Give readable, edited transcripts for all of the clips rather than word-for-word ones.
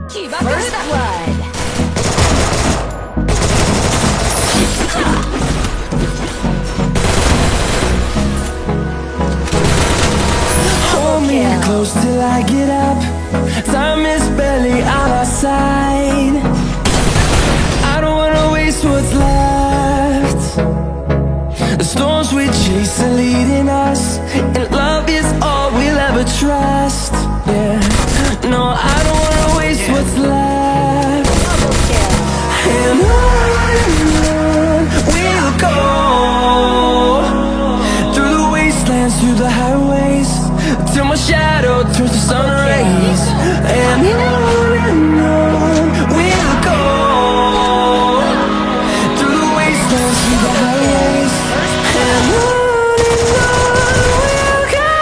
First blood. Hold me close till I get up. Time is barely on our side. I don't wanna waste what's left. The storms we chase are leading us, and love is all we'll ever trust. Yeah, no, I don't wanna waste what's left. And on we'll go, through the wastelands, through the highways, till my shadow turns to sun rays. And on we'll go, through the wastelands, through the highways, and on we'll go.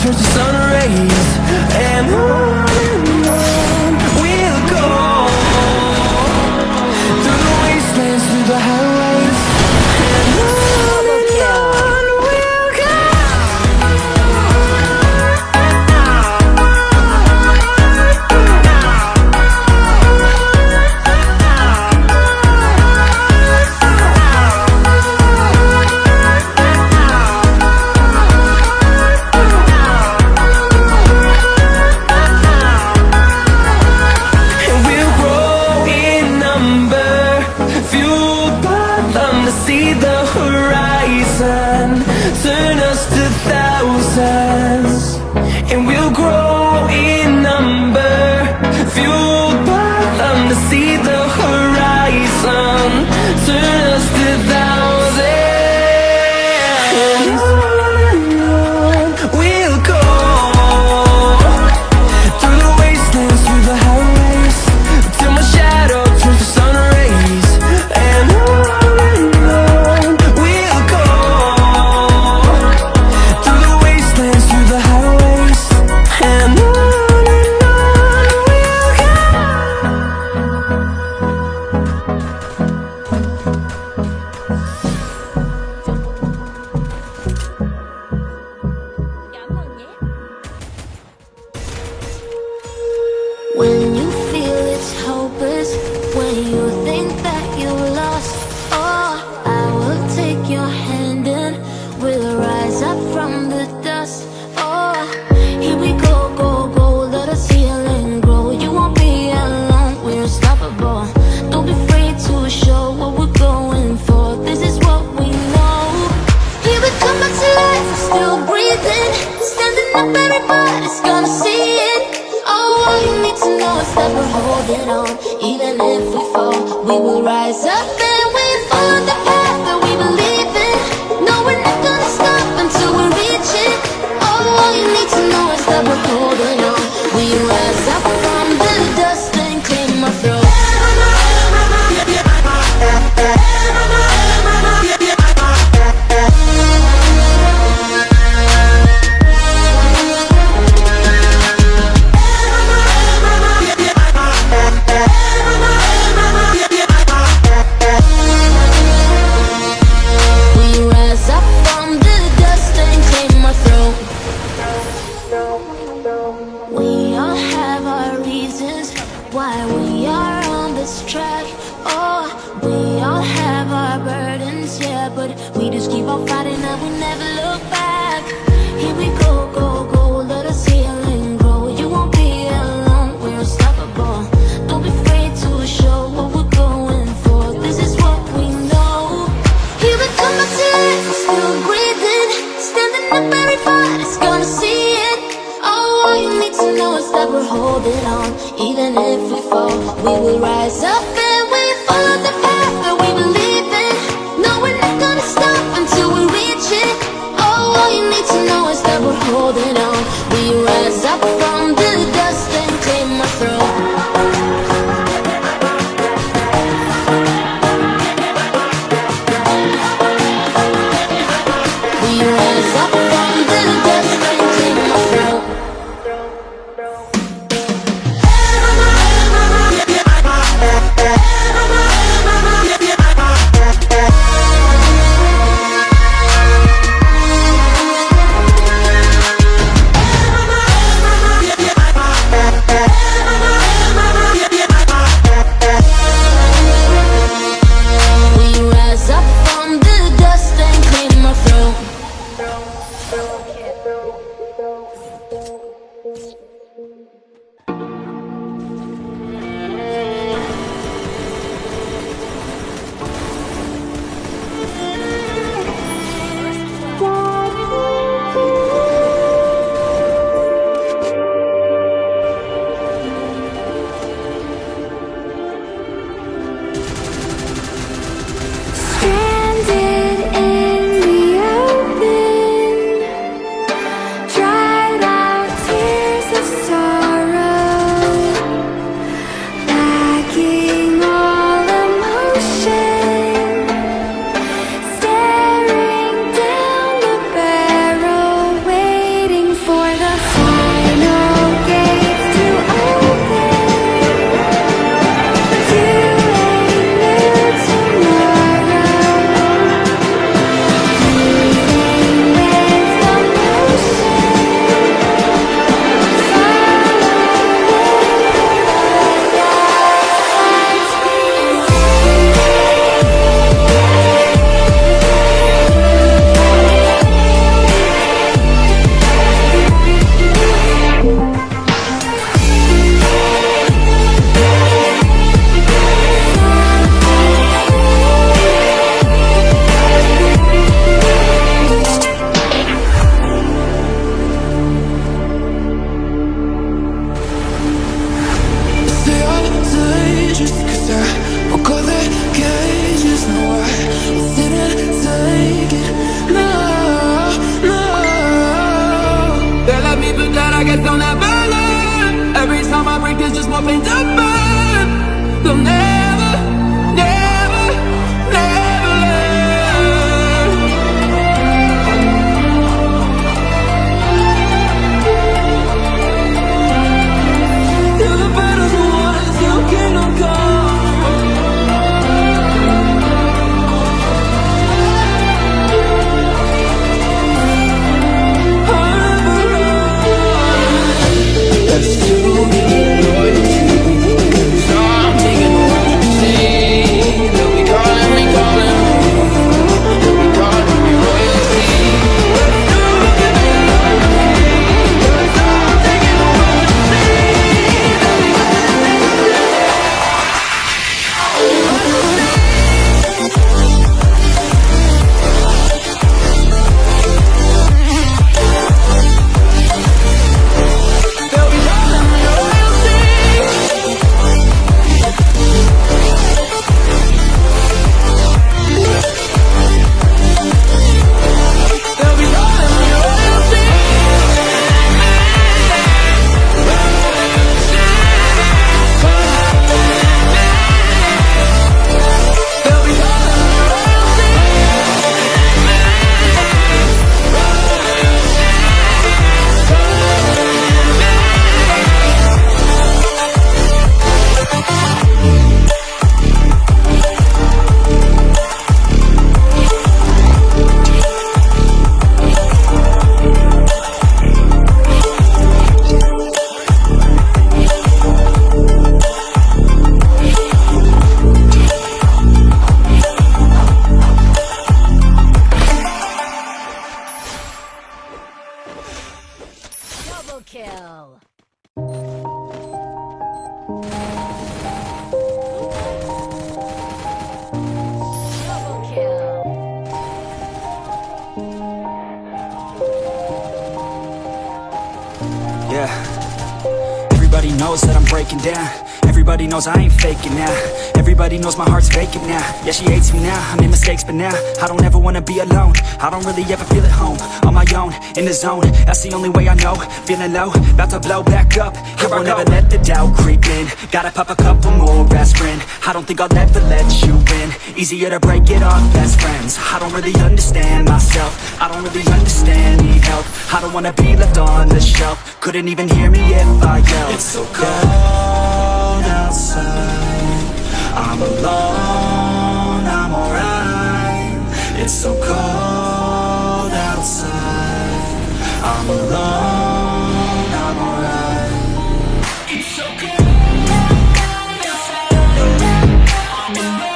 Turns to sun rays, and on we'll go, through the wastelands, through the highways, and on we'll go. See the horizon, turn us to thousands, and we'll grow in number, fueled by them to see the horizon, turn us to thousands, and on we'll go, through the wastelands, through the highways, till my shadow turns to sun rays, and on when you feel it's hopeless, when you think that you lost, oh, I will take your hand and we'll rise up from the dust. Oh, here we go, go, go, let us heal and grow. You won't be alone, we're unstoppable. Don't be afraid to show what we're going for. This is what we know. Here we come back to life, we're still breathing, standing up, everybody's gonna see it. Oh, all you need to know is that we're holding on. Even if we fall, we will rise up and we follow the path that we believe in. No, we're not gonna stop until we reach it. Oh, all you need to know is that we're holding on. We rise up from the dust and claim our throne. fall. We will rise up and we follow the path that we believe in. No, we're not gonna stop until we reach it. Oh, all you need to know is that we're holding on. We rise up from the dust and claim our throne. We rise up from the dust and claim our throne. Yeah. Everybody knows that I'm breaking down. Everybody knows I ain't faking now. Everybody knows my heart's vacant now. Yeah, she hates me now, I made mistakes, but now I don't ever wanna be alone. I don't really ever feel at home. On my own, in the zone, that's the only way I know. Feeling low, about to blow back up. Here I never let the doubt creep in. Gotta pop a couple more aspirin. I don't think I'll ever let you in. Easier to break it off best friends. I don't really understand myself. I don't really understand, need help. I don't wanna be left on the shelf. Couldn't even hear me if I yelled. It's so cold outside, I'm alone, I'm alright. It's so cold outside, I'm alone, I'm alright. It's so cold outside, I'm alone.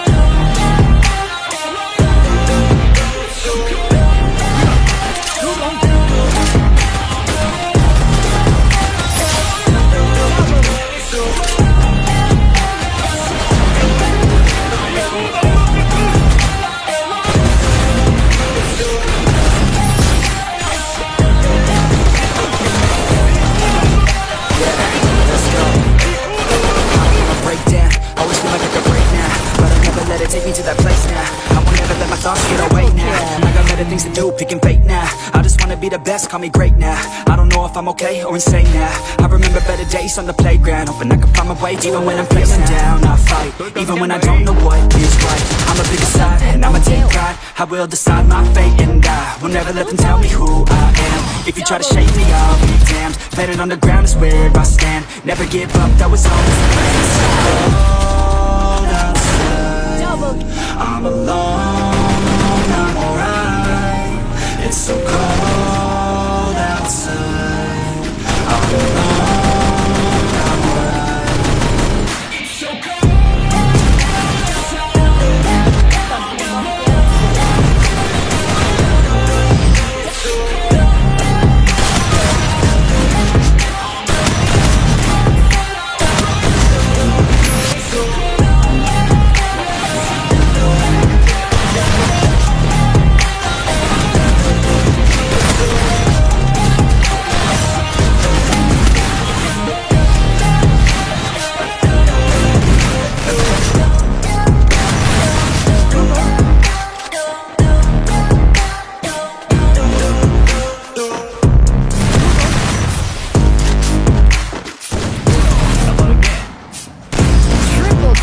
Take me to that place now. I won't ever let my thoughts get away now. I got better things to do, picking fate now. I just wanna be the best, call me great now. I don't know if I'm okay or insane now. I remember better days on the playground, hoping I can find my way. Even when I'm feeling down, I fight. Even when I don't know what is right, I'ma pick a side and I'ma take pride. I will decide my fate and I will never let them tell me who I am. If you try to shake me, I'll be damned. Planet on the ground is where I stand. Never give up, that was always the plan. I'm alone, I'm alright. It's so cold outside. I'm alone, I'm alright. It's so cold outside.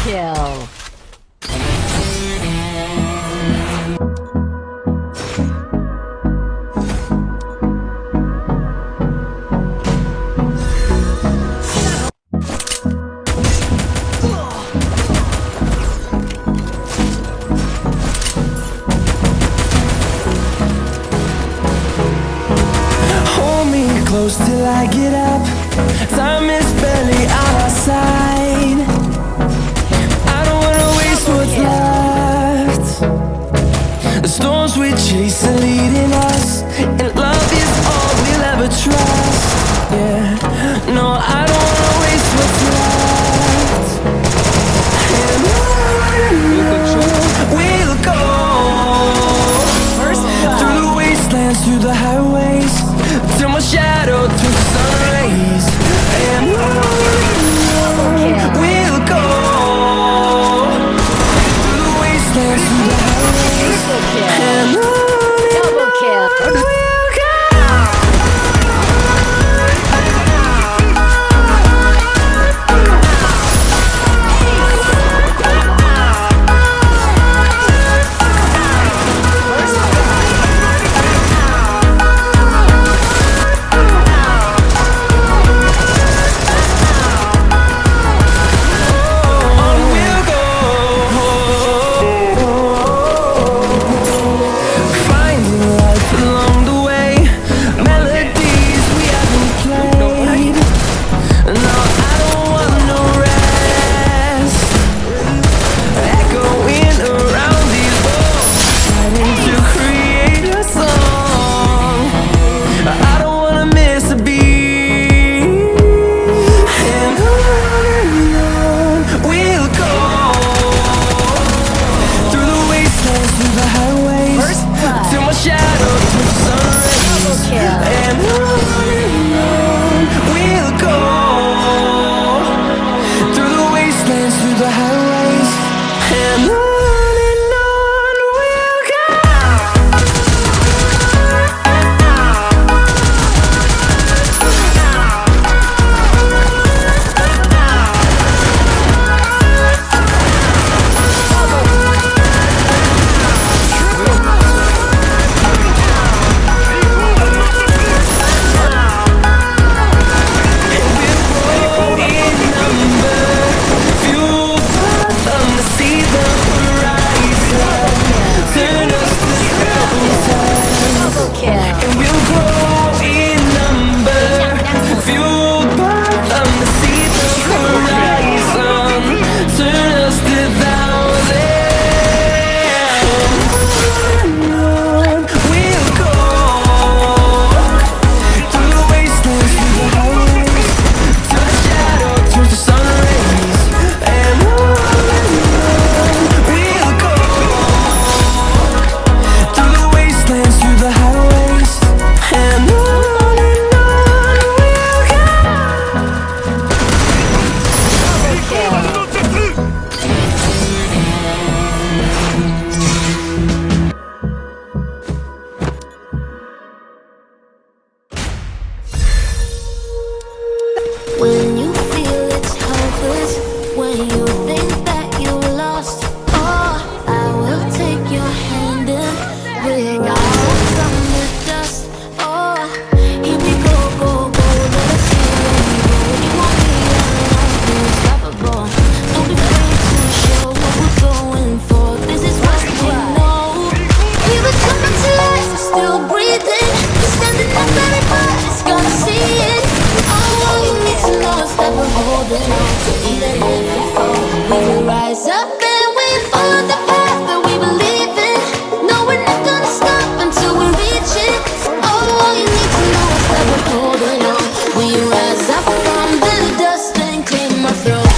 Kill. Hold me close till I get up. Time is barely on our side. I don't wanna waste what's left. The storms we chase are leading us, and love is all we'll ever trust. Yeah, no, I don't wanna waste what's left. And on we'll go through the wastelands, through the highways, till my shadow through the sun rays. And we'll go through the wastelands, through the highways, and on Double kill. we'll rise up and we follow the path that we believe in. No, we're not gonna stop until we reach it. Oh, all you need to know is that we're holding on. We rise up from the dust and clear my throat.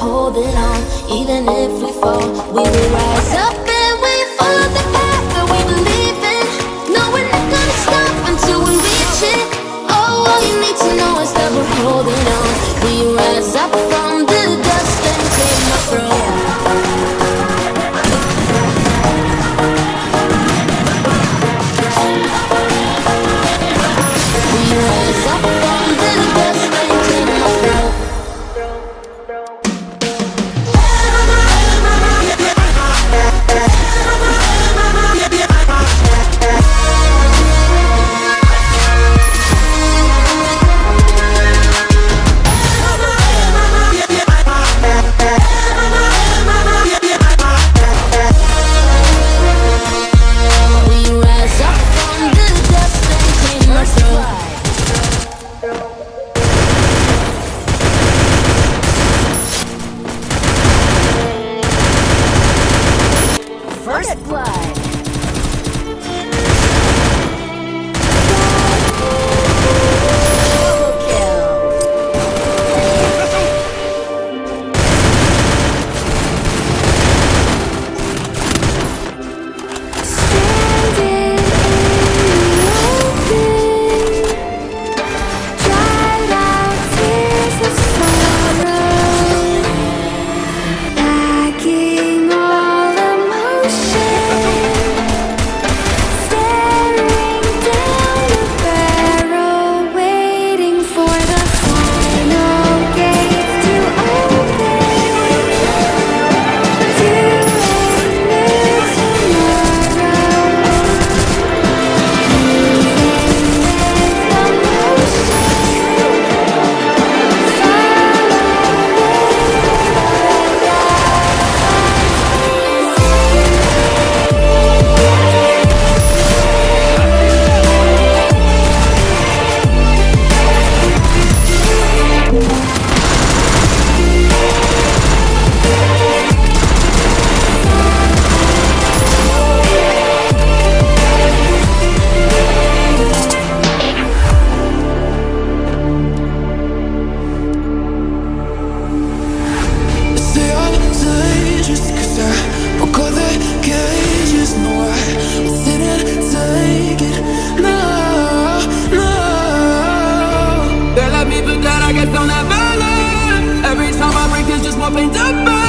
Holding on, even if we fall, we will rise up and we follow the path that we believe in. No, we're not gonna stop until we reach it. Oh, all you need to know is that we're holding on. We rise up from the dust and clear my throat. We rise up from the dust and clear my throat. First blood. Double kill. Standing in the open, dried out tears of sorrow, lacking all emotion, staring down the barrel, waiting for the final gate to open, to a new tomorrow. Say I'm dangerous 'cause I broke all the cages. No, I didn't take it. No, no. They let me forget, I guess I'll never learn. Every time I break, it's just more pain to burn.